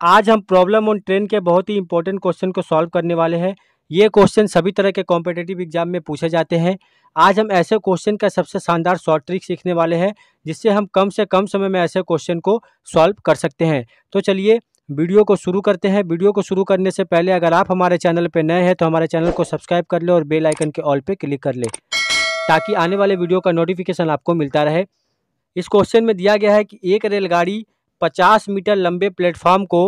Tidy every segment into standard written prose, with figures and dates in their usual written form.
आज हम problem on train के बहुत ही इंपॉर्टेंट क्वेश्चन को सॉल्व करने वाले हैं। ये क्वेश्चन सभी तरह के कॉम्पिटिटिव एग्जाम में पूछे जाते हैं। आज हम ऐसे क्वेश्चन का सबसे शानदार शॉर्ट ट्रिक सीखने वाले हैं जिससे हम कम से कम समय में ऐसे क्वेश्चन को सॉल्व कर सकते हैं। तो चलिए वीडियो को शुरू करते हैं। वीडियो को शुरू करने से पहले अगर आप हमारे चैनल पर नए हैं तो हमारे चैनल को सब्सक्राइब कर ले और बेल आइकन के ऑल पे क्लिक कर ले ताकि आने वाले वीडियो का नोटिफिकेशन आपको मिलता रहे। इस क्वेश्चन में दिया गया है कि एक रेलगाड़ी 50 मीटर लंबे प्लेटफॉर्म को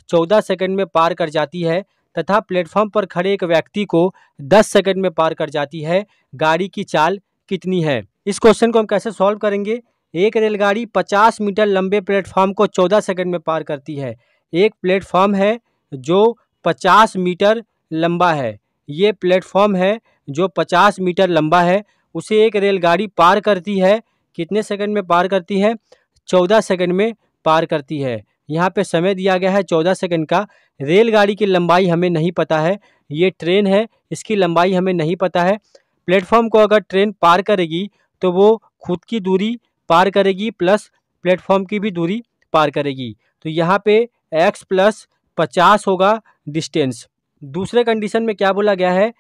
14 सेकंड में पार कर जाती है तथा प्लेटफॉर्म पर खड़े एक व्यक्ति को 10 सेकंड में पार कर जाती है। गाड़ी की चाल कितनी है? इस क्वेश्चन को हम कैसे सॉल्व करेंगे? एक रेलगाड़ी 50 मीटर लंबे प्लेटफॉर्म को 14 सेकंड में पार करती है। एक प्लेटफॉर्म है जो 50 मीटर लंबा है। ये प्लेटफॉर्म है जो 50 मीटर लंबा है, उसे एक रेलगाड़ी पार करती है। कितने सेकंड में पार करती है? 14 सेकंड में पार करती है। यहाँ पे समय दिया गया है 14 सेकंड का। रेलगाड़ी की लंबाई हमें नहीं पता है, ये ट्रेन है, इसकी लंबाई हमें नहीं पता है। प्लेटफॉर्म को अगर ट्रेन पार करेगी तो वो खुद की दूरी पार करेगी प्लस प्लेटफॉर्म की भी दूरी पार करेगी। तो यहाँ पे x प्लस 50 होगा डिस्टेंस। दूसरे कंडीशन में क्या बोला गया है?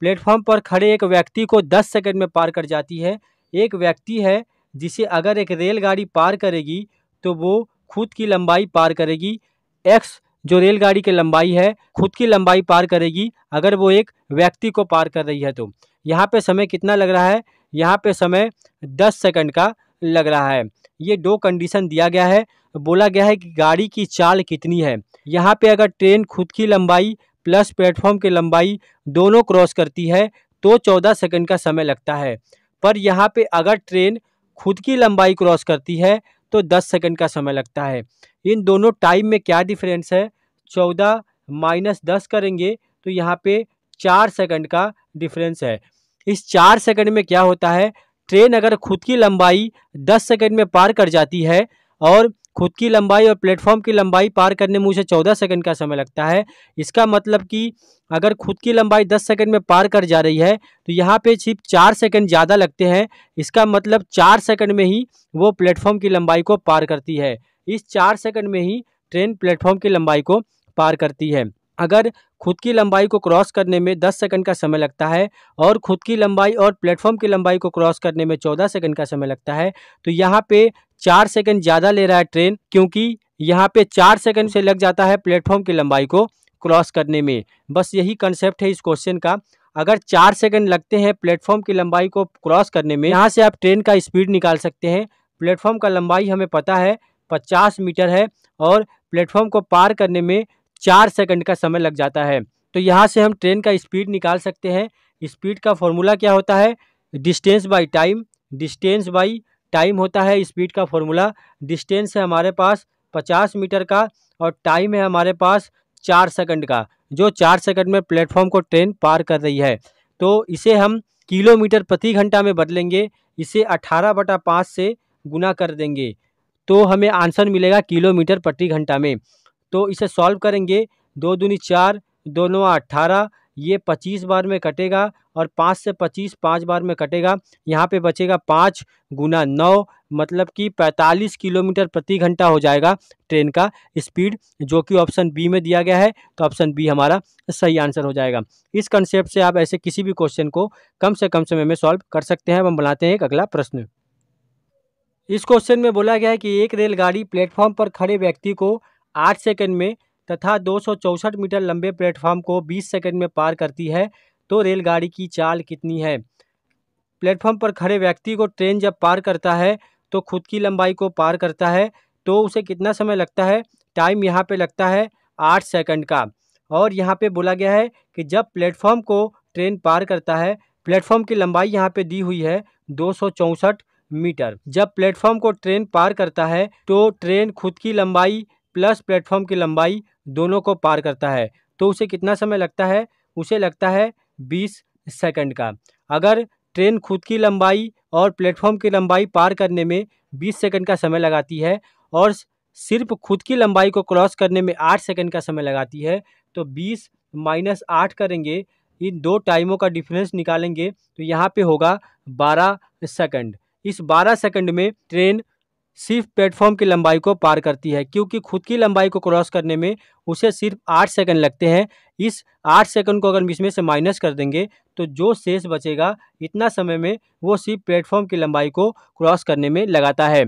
प्लेटफॉर्म पर खड़े एक व्यक्ति को 10 सेकंड में पार कर जाती है। एक व्यक्ति है जिसे अगर एक रेलगाड़ी पार करेगी तो वो खुद की लंबाई पार करेगी। x जो रेलगाड़ी की लंबाई है खुद की लंबाई पार करेगी अगर वो एक व्यक्ति को पार कर रही है। तो यहाँ पे समय कितना लग रहा है? यहाँ पे समय 10 सेकंड का लग रहा है। ये दो कंडीशन दिया गया है। बोला गया है कि गाड़ी की चाल कितनी है। यहाँ पे अगर ट्रेन खुद की लंबाई प्लस प्लेटफॉर्म की लंबाई दोनों क्रॉस करती है तो 14 सेकंड का समय लगता है। पर यहाँ पे अगर ट्रेन खुद की लंबाई क्रॉस करती है तो 10 सेकंड का समय लगता है। इन दोनों टाइम में क्या डिफरेंस है? 14 माइनस 10 करेंगे तो यहाँ पे 4 सेकंड का डिफरेंस है। इस 4 सेकंड में क्या होता है? ट्रेन अगर खुद की लंबाई 10 सेकंड में पार कर जाती है और खुद की लंबाई और प्लेटफॉर्म की लंबाई पार करने में उसे 14 सेकंड का समय लगता है। इसका मतलब कि अगर खुद की लंबाई 10 सेकंड में पार कर जा रही है तो यहाँ पे सिर्फ 4 सेकंड ज़्यादा लगते हैं। इसका मतलब 4 सेकंड में ही वो प्लेटफॉर्म की लंबाई को पार करती है। इस 4 सेकंड में ही ट्रेन प्लेटफॉर्म की लंबाई को पार करती है। अगर खुद की लंबाई को क्रॉस करने में 10 सेकंड का समय लगता है और खुद की लंबाई और प्लेटफॉर्म की लंबाई को क्रॉस करने में 14 सेकंड का समय लगता है तो यहाँ पे 4 सेकंड ज़्यादा ले रहा है ट्रेन, क्योंकि यहाँ पे 4 सेकंड से लग जाता है प्लेटफॉर्म की लंबाई को क्रॉस करने में। बस यही कंसेप्ट है इस क्वेश्चन का। अगर 4 सेकंड लगते हैं प्लेटफॉर्म की लंबाई को क्रॉस करने में, यहाँ से आप ट्रेन का स्पीड निकाल सकते हैं। प्लेटफॉर्म का लंबाई हमें पता है 50 मीटर है और प्लेटफॉर्म को पार करने में 4 सेकंड का समय लग जाता है। तो यहाँ से हम ट्रेन का स्पीड निकाल सकते हैं। स्पीड का फॉर्मूला क्या होता है? Distance by time. Distance by time होता है स्पीड का फॉर्मूला। डिस्टेंस है हमारे पास 50 मीटर का और टाइम है हमारे पास 4 सेकंड का, जो 4 सेकंड में प्लेटफॉर्म को ट्रेन पार कर रही है। तो इसे हम किलोमीटर प्रति घंटा में बदलेंगे, इसे 18/5 से गुना कर देंगे तो हमें आंसर मिलेगा किलोमीटर प्रति घंटा में। तो इसे सॉल्व करेंगे, 2 दूनी 4, 2 9 18, ये 25 बार में कटेगा और 5 से 25 5 बार में कटेगा। यहाँ पे बचेगा 5 गुना 9, मतलब कि 45 किलोमीटर प्रति घंटा हो जाएगा ट्रेन का स्पीड, जो कि ऑप्शन बी में दिया गया है। तो ऑप्शन बी हमारा सही आंसर हो जाएगा। इस कंसेप्ट से आप ऐसे किसी भी क्वेश्चन को कम से कम समय में सॉल्व कर सकते हैं। हम बनाते हैं एक अगला प्रश्न। इस क्वेश्चन में बोला गया है कि एक रेलगाड़ी प्लेटफॉर्म पर खड़े व्यक्ति को 8 सेकंड में तथा 264 मीटर लंबे प्लेटफॉर्म को 20 सेकंड में पार करती है, तो रेलगाड़ी की चाल कितनी है? प्लेटफॉर्म पर खड़े व्यक्ति को ट्रेन जब पार करता है तो खुद की लंबाई को पार करता है तो उसे कितना समय लगता है? टाइम यहाँ पे लगता है 8 सेकंड का। और यहाँ पे बोला गया है कि जब प्लेटफॉर्म को ट्रेन पार करता है, प्लेटफॉर्म की लंबाई यहाँ पे दी हुई है 264 मीटर। जब प्लेटफॉर्म को ट्रेन पार करता है तो ट्रेन खुद की लंबाई प्लस प्लेटफॉर्म की लंबाई दोनों को पार करता है तो उसे कितना समय लगता है? उसे लगता है 20 सेकंड का। अगर ट्रेन खुद की लंबाई और प्लेटफॉर्म की लंबाई पार करने में 20 सेकंड का समय लगाती है और सिर्फ खुद की लंबाई को क्रॉस करने में 8 सेकंड का समय लगाती है, तो 20 माइनस 8 करेंगे, इन दो टाइमों का डिफरेंस निकालेंगे तो यहाँ पे होगा 12 सेकंड। इस 12 सेकंड में ट्रेन सिर्फ प्लेटफॉर्म की लंबाई को पार करती है, क्योंकि खुद की लंबाई को क्रॉस करने में उसे सिर्फ 8 सेकंड लगते हैं। इस 8 सेकंड को अगर इसमें से माइनस कर देंगे तो जो शेष बचेगा इतना समय में वो सिर्फ प्लेटफॉर्म की लंबाई को क्रॉस करने में लगाता है।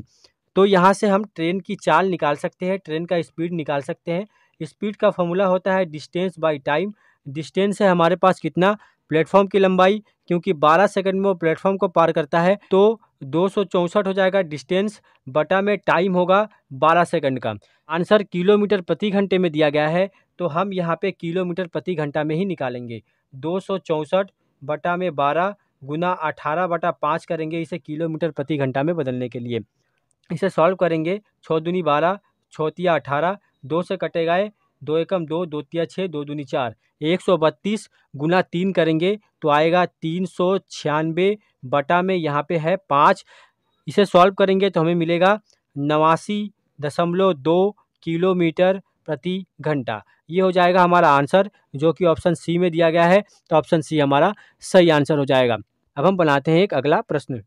तो यहाँ से हम ट्रेन की चाल निकाल सकते हैं, ट्रेन का स्पीड निकाल सकते हैं। स्पीड का फॉर्मूला होता है डिस्टेंस बाय टाइम। डिस्टेंस है हमारे पास कितना, प्लेटफॉर्म की लंबाई, क्योंकि 12 सेकंड में वो प्लेटफॉर्म को पार करता है तो 264 हो जाएगा डिस्टेंस, बटा में टाइम होगा 12 सेकंड का। आंसर किलोमीटर प्रति घंटे में दिया गया है तो हम यहाँ पे किलोमीटर प्रति घंटा में ही निकालेंगे। 264 बटा में 12 गुना 18/5 करेंगे इसे किलोमीटर प्रति घंटा में बदलने के लिए। इसे सॉल्व करेंगे, 6 दूनी 12, 6 तिया 18, 2 से कटेगा 2 एकम 2, 2 तिया 6, 2 दूनी 4, 132 गुना 3 करेंगे तो आएगा 396 बटा में यहाँ पे है 5। इसे सॉल्व करेंगे तो हमें मिलेगा 89.2 किलोमीटर प्रति घंटा। ये हो जाएगा हमारा आंसर, जो कि ऑप्शन सी में दिया गया है। तो ऑप्शन सी हमारा सही आंसर हो जाएगा। अब हम बनाते हैं एक अगला प्रश्न।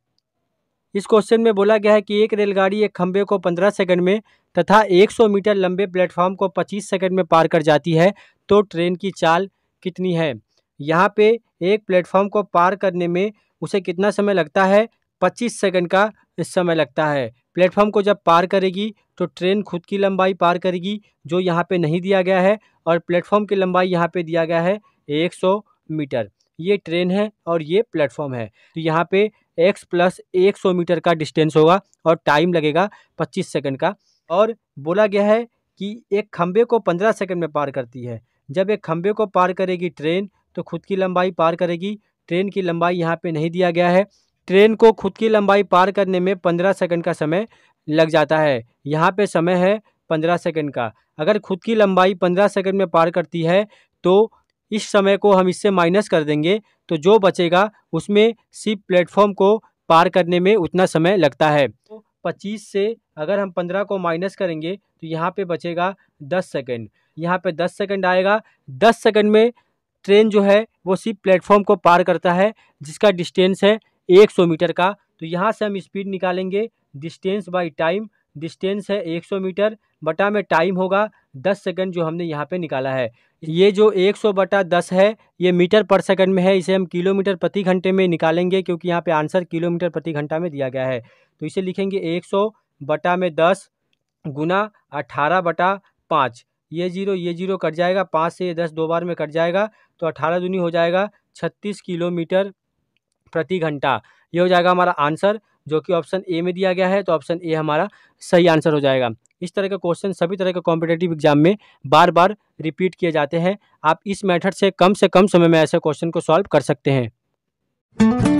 इस क्वेश्चन में बोला गया है कि एक रेलगाड़ी एक खंभे को 15 सेकंड में तथा 100 मीटर लंबे प्लेटफॉर्म को 25 सेकंड में पार कर जाती है, तो ट्रेन की चाल कितनी है। यहाँ पे एक प्लेटफॉर्म को पार करने में उसे कितना समय लगता है, 25 सेकंड का समय लगता है। प्लेटफॉर्म को जब पार करेगी तो ट्रेन खुद की लंबाई पार करेगी, जो यहाँ पे नहीं दिया गया है, और प्लेटफॉर्म की लंबाई यहाँ पे दिया गया है 100 मीटर। ये ट्रेन है और ये प्लेटफॉर्म है, तो यहाँ पे x प्लस 100 मीटर का डिस्टेंस होगा और टाइम लगेगा 25 सेकंड का। और बोला गया है कि एक खंबे को 15 सेकंड में पार करती है। जब एक खंबे को पार करेगी ट्रेन तो खुद की लंबाई पार करेगी। ट्रेन की लंबाई यहाँ पे नहीं दिया गया है। ट्रेन को खुद की लंबाई पार करने में 15 सेकंड का समय लग जाता है। यहाँ पे समय है 15 सेकंड का। अगर खुद की लंबाई 15 सेकंड में पार करती है तो इस समय को हम इससे माइनस कर देंगे तो जो बचेगा उसमें सिर्फ प्लेटफॉर्म को पार करने में उतना समय लगता है। तो 25 से अगर हम 15 को माइनस करेंगे तो यहाँ पे बचेगा 10 सेकंड। यहाँ पे 10 सेकंड आएगा। 10 सेकंड में ट्रेन जो है वो सिर्फ प्लेटफॉर्म को पार करता है, जिसका डिस्टेंस है 100 मीटर का। तो यहाँ से हम स्पीड निकालेंगे, डिस्टेंस बाय टाइम। डिस्टेंस है 100 मीटर बटा में टाइम होगा 10 सेकंड, जो हमने यहाँ पे निकाला है। ये जो 100 बटा 10 है ये मीटर पर सेकंड में है, इसे हम किलोमीटर प्रति घंटे में निकालेंगे, क्योंकि यहाँ पे आंसर किलोमीटर प्रति घंटा में दिया गया है। तो इसे लिखेंगे 100 बटा में 10 गुना 18/5। ये जीरो कट जाएगा, 5 से ये 10 दो बार में कट जाएगा, तो 18 दूनी हो जाएगा 36 किलोमीटर प्रति घंटा। ये हो जाएगा हमारा आंसर, जो कि ऑप्शन ए में दिया गया है। तो ऑप्शन ए हमारा सही आंसर हो जाएगा। इस तरह के क्वेश्चन सभी तरह के कॉम्पिटिटिव एग्जाम में बार बार रिपीट किए जाते हैं। आप इस मेथड से कम समय में ऐसे क्वेश्चन को सॉल्व कर सकते हैं।